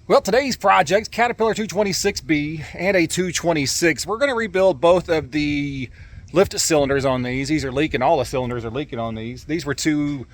Well, today's project, Caterpillar 226B and a 226. We're going to rebuild both of the lift cylinders on these. These are leaking. All the cylinders are leaking on these. These were two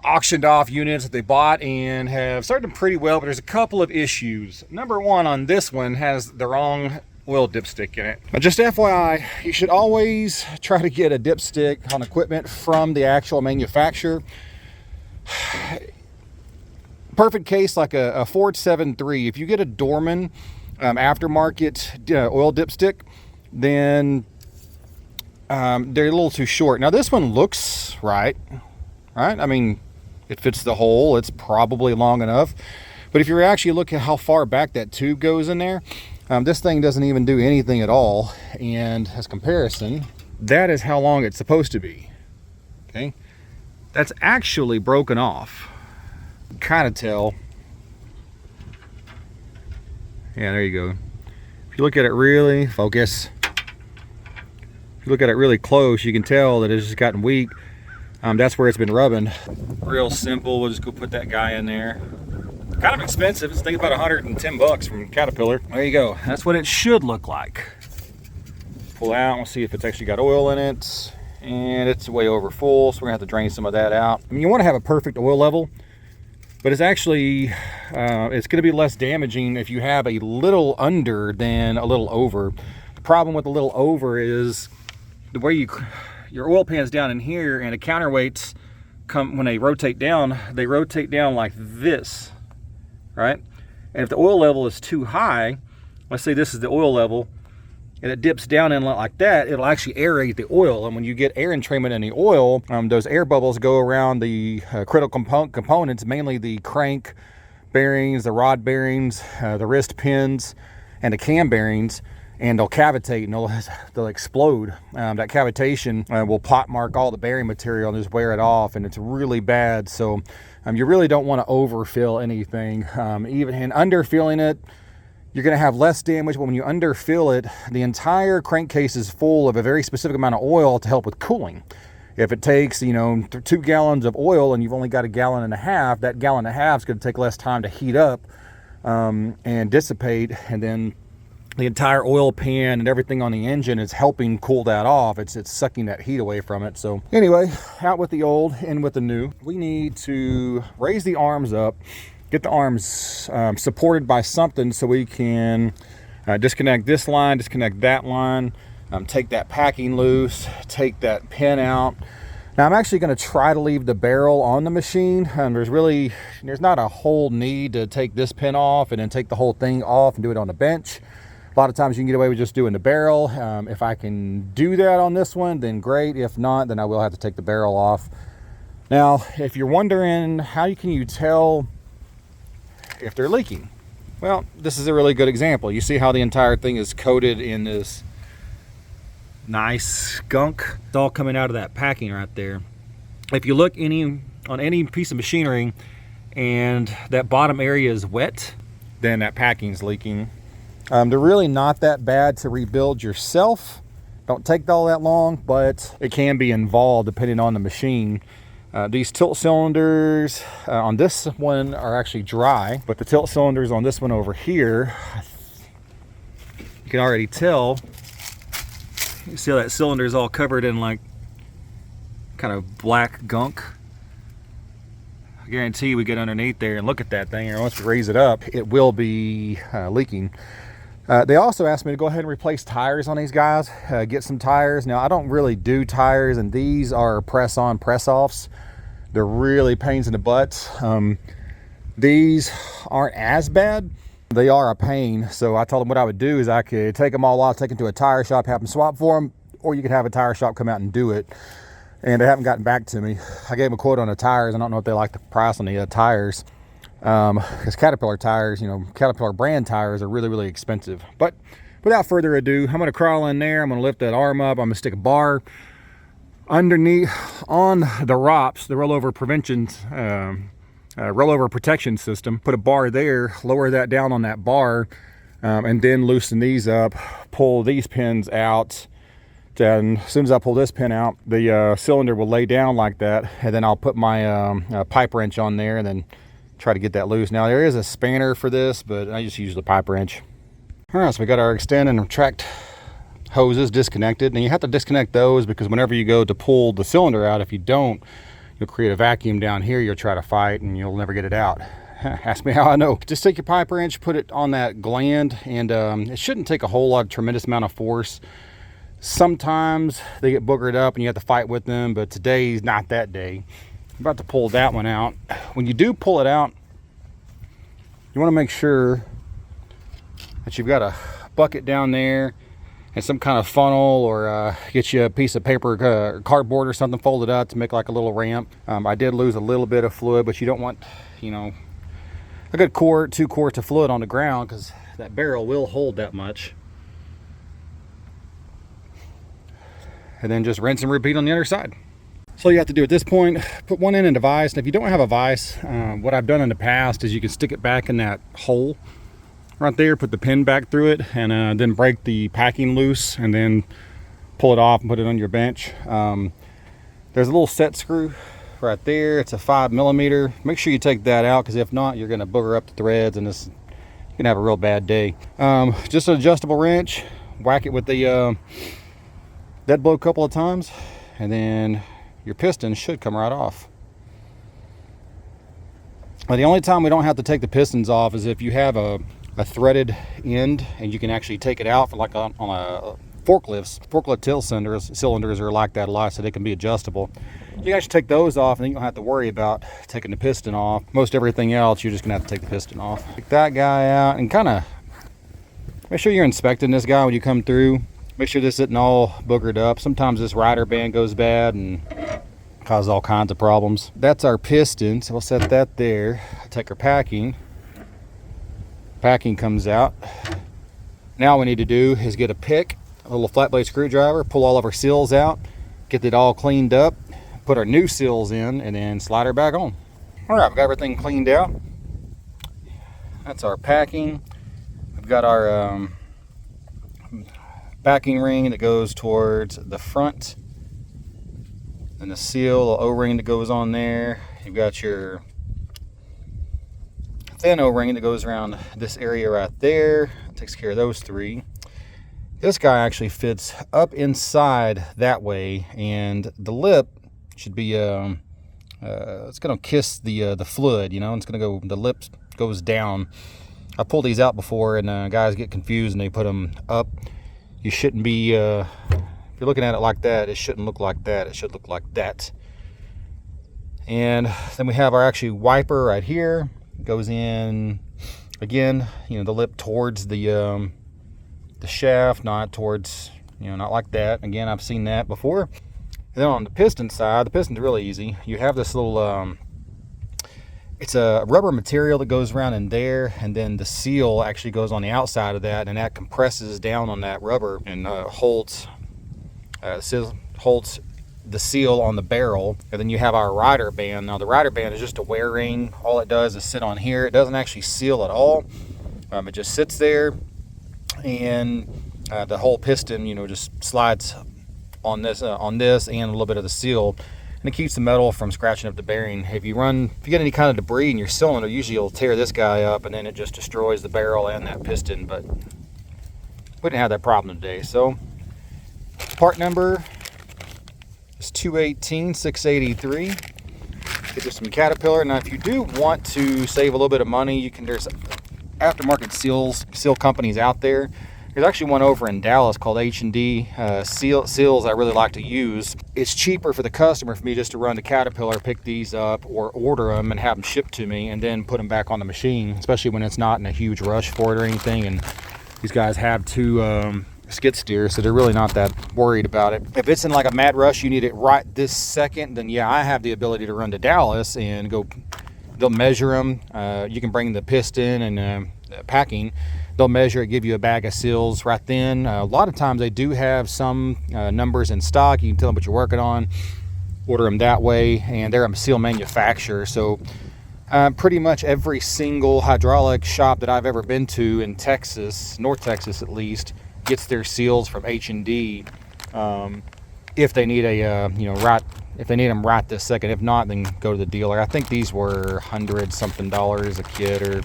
auctioned off units that they bought and have started them pretty well, but there's a couple of issues. Number one, on this one has the wrong oil dipstick in it. Now, just FYI, you should always try to get a dipstick on equipment from the actual manufacturer. Perfect case, like a Ford 7.3. If you get a Dorman aftermarket oil dipstick, then they're a little too short. Now this one looks right? I mean, it fits the hole. It's probably long enough. But if you actually look at how far back that tube goes in there, this thing doesn't even do anything at all. And as comparison, that is how long it's supposed to be. Okay, that's actually broken off. Kind of tell. Yeah, there you go. If you look at it really focus, if you look at it really close, you can tell that it's just gotten weak. That's where it's been rubbing. Real simple. We'll just go put that guy in there. Kind of expensive. It's about 110 bucks from Caterpillar. There you go. That's what it should look like. Pull out. We'll see if it's actually got oil in it. And it's way over full, so we're gonna have to drain some of that out. I mean, you want to have a perfect oil level, but it's actually it's going to be less damaging if you have a little under than a little over. The problem with a little over is the way your oil pan's down in here, and the counterweights come when they rotate down like this, right? And if the oil level is too high, let's say this is the oil level, and it dips down in like that, it'll actually aerate the oil. And when you get air entrainment in the oil, those air bubbles go around the critical components, mainly the crank bearings, the rod bearings, the wrist pins, and the cam bearings, and they'll cavitate and they'll explode. That cavitation will pot mark all the bearing material and just wear it off, and it's really bad. So you really don't want to overfill anything. Even in underfilling it, you're going to have less damage, but when you underfill it, the entire crankcase is full of a very specific amount of oil to help with cooling. If it takes, 2 gallons of oil and you've only got 1.5 gallons, that 1.5 gallons is going to take less time to heat up and dissipate, and then the entire oil pan and everything on the engine is helping cool that off. It's sucking that heat away from it. So anyway, out with the old, in with the new. We need to raise the arms up, get the arms supported by something so we can disconnect this line, disconnect that line, take that packing loose, take that pin out. Now I'm actually going to try to leave the barrel on the machine. There's not a whole need to take this pin off and then take the whole thing off and do it on the bench. A lot of times you can get away with just doing the barrel. If I can do that on this one, then great. If not, then I will have to take the barrel off. Now, if you're wondering how can you tell if they're leaking, well, this is a really good example. You see how the entire thing is coated in this nice gunk. It's all coming out of that packing right there. If you look on any piece of machinery and that bottom area is wet, then that packing's leaking. They're really not that bad to rebuild yourself. Don't take all that long, but it can be involved depending on the machine. These tilt cylinders on this one are actually dry, but the tilt cylinders on this one over here, you can already tell. You see how that cylinder is all covered in like kind of black gunk. I guarantee we get underneath there and look at that thing, and once we raise it up, it will be leaking. They also asked me to go ahead and replace tires on these guys, get some tires. Now, I don't really do tires, and these are press-on, press-offs. They're really pains in the butt. These aren't as bad. They are a pain. So I told them what I would do is I could take them all off, take them to a tire shop, have them swap for them, or you could have a tire shop come out and do it. And they haven't gotten back to me. I gave them a quote on the tires. I don't know if they like the price on the tires. Because Caterpillar tires, Caterpillar brand tires are really, really expensive. But without further ado, I'm going to crawl in there. I'm going to lift that arm up. I'm going to stick a bar underneath on the ROPS, the rollover prevention, rollover protection system. Put a bar there, lower that down on that bar, and then loosen these up, pull these pins out. And as soon as I pull this pin out, the cylinder will lay down like that, and then I'll put my pipe wrench on there and then try to get that loose. Now there is a spanner for this, but I just use the pipe wrench. All right, so we got our extend and retract hoses disconnected. And you have to disconnect those because whenever you go to pull the cylinder out, if you don't, you'll create a vacuum down here. You'll try to fight and you'll never get it out. Ask me how I know. Just take your pipe wrench, put it on that gland, and it shouldn't take a whole lot, tremendous amount of force. Sometimes they get boogered up and you have to fight with them, but today's not that day. I'm about to pull that one out. When you do pull it out, you want to make sure that you've got a bucket down there and some kind of funnel, or get you a piece of paper, cardboard or something folded up to make like a little ramp. I did lose a little bit of fluid, but you don't want, you know, a good quart, 2 quarts of fluid on the ground, because that barrel will hold that much. And then just rinse and repeat on the other side. So you have to do at this point, put one end in a vise. And if you don't have a vise, what I've done in the past is you can stick it back in that hole right there, put the pin back through it, and then break the packing loose and then pull it off and put it on your bench. There's a little set screw right there. It's a 5mm. Make sure you take that out, because if not, you're going to booger up the threads and you're going to have a real bad day. Just an adjustable wrench. Whack it with the dead blow a couple of times, and then your piston should come right off. Now, the only time we don't have to take the pistons off is if you have a threaded end and you can actually take it out, for like on a forklift tail cylinders are like that a lot, so they can be adjustable. You can actually take those off and then you don't have to worry about taking the piston off. Most everything else, you're just gonna have to take the piston off. Take that guy out and kind of make sure you're inspecting this guy when you come through. Make sure this isn't all boogered up. Sometimes this rider band goes bad and causes all kinds of problems. That's our piston, so we'll set that there. Take our packing. Packing comes out. Now all we need to do is get a pick, a little flat blade screwdriver, pull all of our seals out, get it all cleaned up, put our new seals in, and then slide her back on. All right, we've got everything cleaned out. That's our packing. We've got our backing ring that goes towards the front, and the seal, the O-ring that goes on there. You've got your thin O-ring that goes around this area right there. It takes care of those 3. This guy actually fits up inside that way, and the lip should be it's gonna kiss the fluid, you know. It's gonna go, the lip goes down. I pulled these out before, and guys get confused and they put them up. You shouldn't be, if you're looking at it like that, it shouldn't look like that. It should look like that. And then we have our actually wiper right here. Goes in, again, you know, the lip towards the shaft, not towards, you know, not like that. Again, I've seen that before. And then on the piston side, the piston's really easy. You have this little, it's a rubber material that goes around in there, and then the seal actually goes on the outside of that, and that compresses down on that rubber and holds the seal on the barrel. And then you have our rider band. Now the rider band is just a wear ring. All it does is sit on here. It doesn't actually seal at all. It just sits there, and the whole piston, you know, just slides on this and a little bit of the seal. And it keeps the metal from scratching up the bearing. If you get any kind of debris in your cylinder, usually you'll tear this guy up, and then it just destroys the barrel and that piston. But we didn't have that problem today. So part number is 218683. Get you some Caterpillar. Now, if you do want to save a little bit of money, there's aftermarket seal companies out there. There's actually one over in Dallas called H&D seals I really like to use. It's cheaper for the customer for me just to run the Caterpillar, pick these up, or order them and have them shipped to me, and then put them back on the machine, especially when it's not in a huge rush for it or anything. And these guys have 2 skid steers, so they're really not that worried about it. If it's in like a mad rush, you need it right this second, then yeah, I have the ability to run to Dallas and go. They'll measure them. You can bring the piston and packing. They'll measure it, give you a bag of seals right then. A lot of times they do have some numbers in stock. You can tell them what you're working on, order them that way, and they're a seal manufacturer. So pretty much every single hydraulic shop that I've ever been to in Texas, North Texas at least, gets their seals from H&D if they need a if they need them right this second. If not, then go to the dealer. I think these were $100-something a kit, or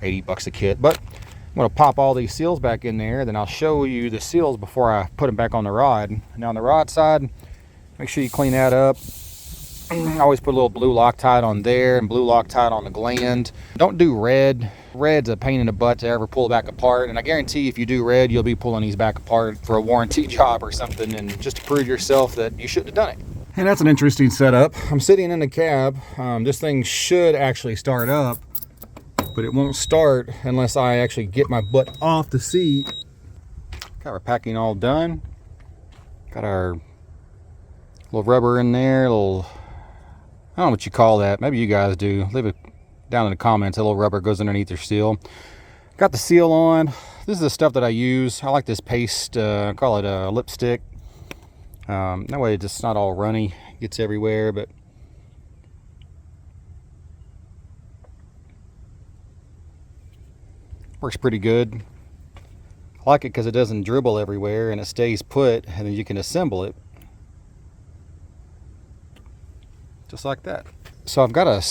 $80 a kit. But I'm going to pop all these seals back in there, then I'll show you the seals before I put them back on the rod. Now on the rod side, make sure you clean that up. I always put a little blue Loctite on there and blue Loctite on the gland. Don't do red. Red's a pain in the butt to ever pull back apart, and I guarantee if you do red, you'll be pulling these back apart for a warranty job or something, and just to prove yourself that you shouldn't have done it. And that's an interesting setup. I'm sitting in the cab. This thing should actually start up, but it won't start unless I actually get my butt off the seat. Got our packing all done. Got our little rubber in there, little, I don't know what you call that. Maybe you guys do. Leave it down in the comments. A little rubber goes underneath your seal. Got the seal on. This is the stuff that I use. I like this paste, call it a lipstick. That way it's just not all runny. Gets everywhere, but works pretty good. I like it because it doesn't dribble everywhere and it stays put, and then you can assemble it just like that. So I've got a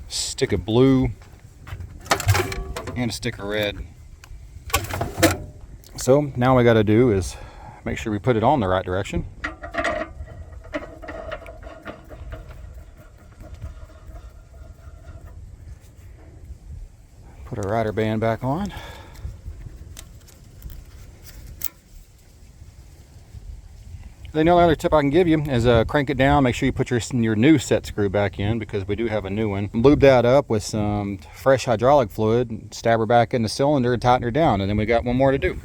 stick of blue and a stick of red. So now what we got to do is make sure we put it on the right direction. Put our rider band back on. Then the only other tip I can give you is crank it down. Make sure you put your new set screw back in, because we do have a new one. Lube that up with some fresh hydraulic fluid, stab her back in the cylinder and tighten her down, and then we got one more to do.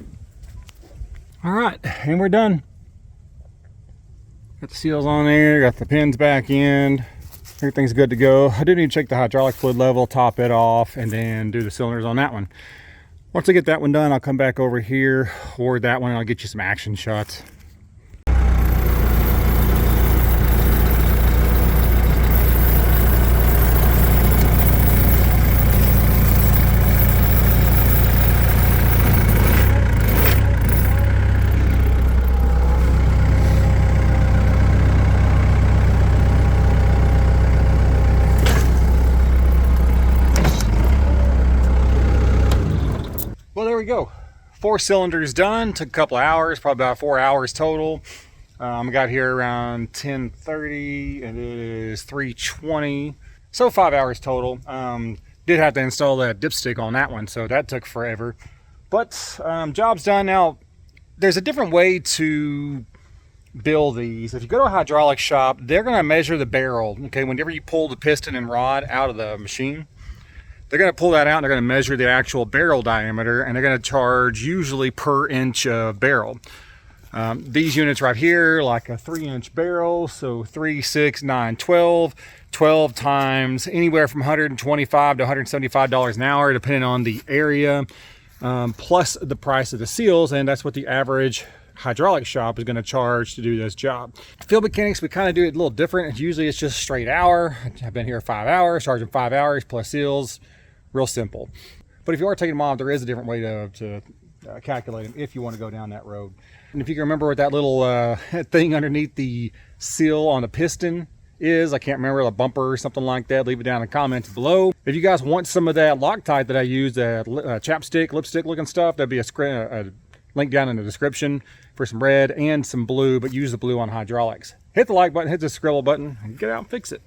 All right, and we're done. Got the seals on there, got the pins back in. Everything's good to go. I do need to check the hydraulic fluid level, top it off, and then do the cylinders on that one. Once I get that one done, I'll come back over here, or that one, and I'll get you some action shots. Well, there we go. 4 cylinders done. Took a couple of hours, probably about 4 hours total. Got here around 10:30, and it is 3:20, so 5 hours total. Did have to install that dipstick on that one, so that took forever. But job's done. Now, there's a different way to build these. If you go to a hydraulic shop, they're going to measure the barrel. Okay, whenever you pull the piston and rod out of the machine, they're going to pull that out and they're going to measure the actual barrel diameter, and they're going to charge usually per inch of barrel. These units right here, like a 3-inch barrel, so 3, 6, 9, 12 times anywhere from $125 to $175 an hour, depending on the area, plus the price of the seals, and that's what the average hydraulic shop is going to charge to do this job. Field mechanics, we kind of do it a little different. Usually it's just straight hour. I've been here 5 hours, charging 5 hours plus seals. Real simple. But if you are taking them off, there is a different way to calculate them if you want to go down that road. And if you can remember what that little thing underneath the seal on the piston is, I can't remember, a bumper or something like that, leave it down in the comments below. If you guys want some of that Loctite that I use, that chapstick, lipstick looking stuff, that'd be a link down in the description for some red and some blue, but use the blue on hydraulics. Hit the like button, hit the scribble button, and get out and fix it.